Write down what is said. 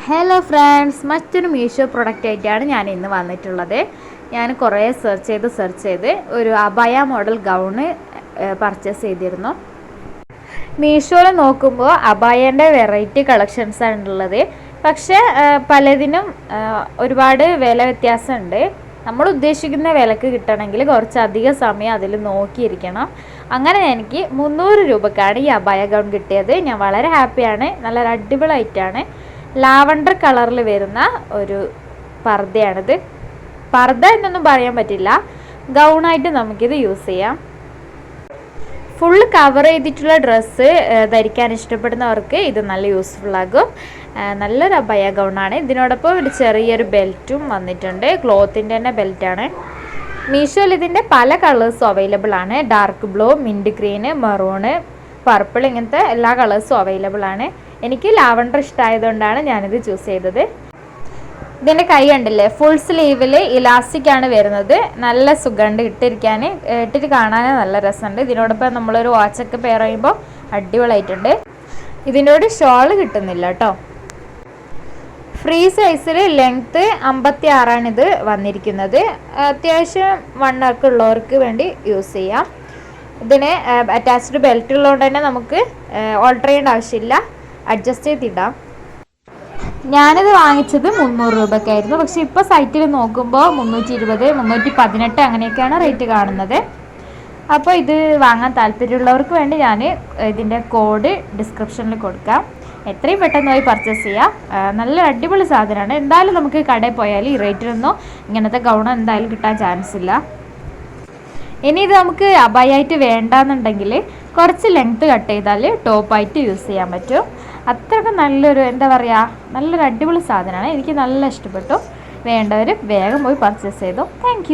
Hello friends, മറ്റൊരു Meesho product ആയിട്ടാണ് ഞാൻ ഇന്ന് വന്നിട്ടുള്ളത്. ഞാൻ കുറേ സെർച്ച് ചെയ്ത് ഒരു അബയ മോഡൽ ഗൗണ് പർച്ചേസ് ചെയ്തിരുന്നു. മീഷോയിൽ നോക്കുമ്പോൾ അബയേൻ്റെ വെറൈറ്റി കളക്ഷൻസാണ് ഉള്ളത്. പക്ഷേ പലതിനും ഒരുപാട് വില വ്യത്യാസമുണ്ട്. നമ്മൾ ഉദ്ദേശിക്കുന്ന വിലക്ക് കിട്ടണമെങ്കിൽ കുറച്ചധികം സമയം അതിൽ നോക്കിയിരിക്കണം. അങ്ങനെ എനിക്ക് 300 രൂപക്കാണ് ഈ അബയ ഗൗൺ കിട്ടിയത്. ഞാൻ വളരെ ഹാപ്പിയാണ്. നല്ലൊരു അടിപൊളിയായിട്ടാണ്. ലാവണ്ടർ കളറിൽ വരുന്ന ഒരു പർദ്ദയാണിത്. പർദ്ദ എന്നൊന്നും പറയാൻ പറ്റില്ല, ഗൗണായിട്ട് നമുക്കിത് യൂസ് ചെയ്യാം. ഫുള്ള് കവർ ചെയ്തിട്ടുള്ള ഡ്രസ്സ് ധരിക്കാൻ ഇഷ്ടപ്പെടുന്നവർക്ക് ഇത് നല്ല യൂസ്ഫുൾ ആകും. നല്ലൊരു അബയ ഗൗണാണ്. ഇതിനോടൊപ്പം ഒരു ചെറിയൊരു ബെൽറ്റും വന്നിട്ടുണ്ട്. ക്ലോത്തിൻ്റെ തന്നെ ബെൽറ്റാണ്. മീഷോയിൽ ഇതിൻ്റെ പല കളേഴ്സും അവൈലബിൾ ആണ്. Dark blue, mint green, maroon, purple, ഇങ്ങനത്തെ എല്ലാ കളേഴ്സും അവൈലബിൾ ആണ്. എനിക്ക് ലാവണ്ടർ ഇഷ്ടമായതുകൊണ്ടാണ് ഞാനിത് ചൂസ് ചെയ്തത്. ഇതിൻ്റെ കൈ കണ്ടില്ലേ, ഫുൾ സ്ലീവിൽ ഇലാസ്റ്റിക് ആണ് വരുന്നത്. നല്ല സുഖമുണ്ട് ഇട്ടിരിക്കാൻ, ഇട്ടിട്ട് കാണാൻ നല്ല രസമുണ്ട്. ഇതിനോടൊപ്പം നമ്മളൊരു വാച്ചൊക്കെ പെയർ ചെയ്യുമ്പോൾ അടിപൊളിയായിട്ടുണ്ട്. ഇതിനോട് ഷോള് കിട്ടുന്നില്ല കേട്ടോ. ഫ്രീ സൈസിൽ ലെങ്ത്ത് 56 ഇത് വന്നിരിക്കുന്നത്. അത്യാവശ്യം വണ്ണൊക്കെ ഉള്ളവർക്ക് വേണ്ടി യൂസ് ചെയ്യാം. ഇതിന് അറ്റാച്ച്ഡ് ബെൽറ്റ് ഉള്ളതുകൊണ്ട് തന്നെ നമുക്ക് ഓൾട്ടർ ചെയ്യേണ്ട ആവശ്യമില്ല, അഡ്ജസ്റ്റ് ചെയ്തിടാം. ഞാനിത് വാങ്ങിച്ചത് 300 രൂപയ്ക്കായിരുന്നു. പക്ഷേ ഇപ്പോൾ സൈറ്റിൽ നോക്കുമ്പോൾ 320, 318 അങ്ങനെയൊക്കെയാണ് റേറ്റ് കാണുന്നത്. അപ്പോൾ ഇത് വാങ്ങാൻ താല്പര്യമുള്ളവർക്ക് വേണ്ടി ഞാൻ ഇതിൻ്റെ കോഡ് ഡിസ്ക്രിപ്ഷനിൽ കൊടുക്കാം. എത്രയും പെട്ടെന്ന് പോയി പർച്ചേസ് ചെയ്യാം. നല്ല അടിപൊളി സാധനമാണ്. എന്തായാലും നമുക്ക് കടയിൽ പോയാൽ ഈ റേറ്റിനൊന്നും ഇങ്ങനത്തെ ഗൗൺ എന്തായാലും കിട്ടാൻ ചാൻസ് ഇല്ല. ഇനി ഇത് നമുക്ക് അബയായിട്ട് വേണ്ടാന്നുണ്ടെങ്കിൽ കുറച്ച് ലെങ്ത്ത് കട്ട് ചെയ്താൽ ടോപ്പായിട്ട് യൂസ് ചെയ്യാൻ പറ്റും. അത്രയ്ക്ക് നല്ലൊരു എന്താ പറയുക, നല്ലൊരു അടിപൊളി സാധനമാണ്. എനിക്ക് നല്ല ഇഷ്ടപ്പെട്ടു. വേണ്ടവർ വേഗം പോയി പർച്ചേസ് ചെയ്തു. താങ്ക്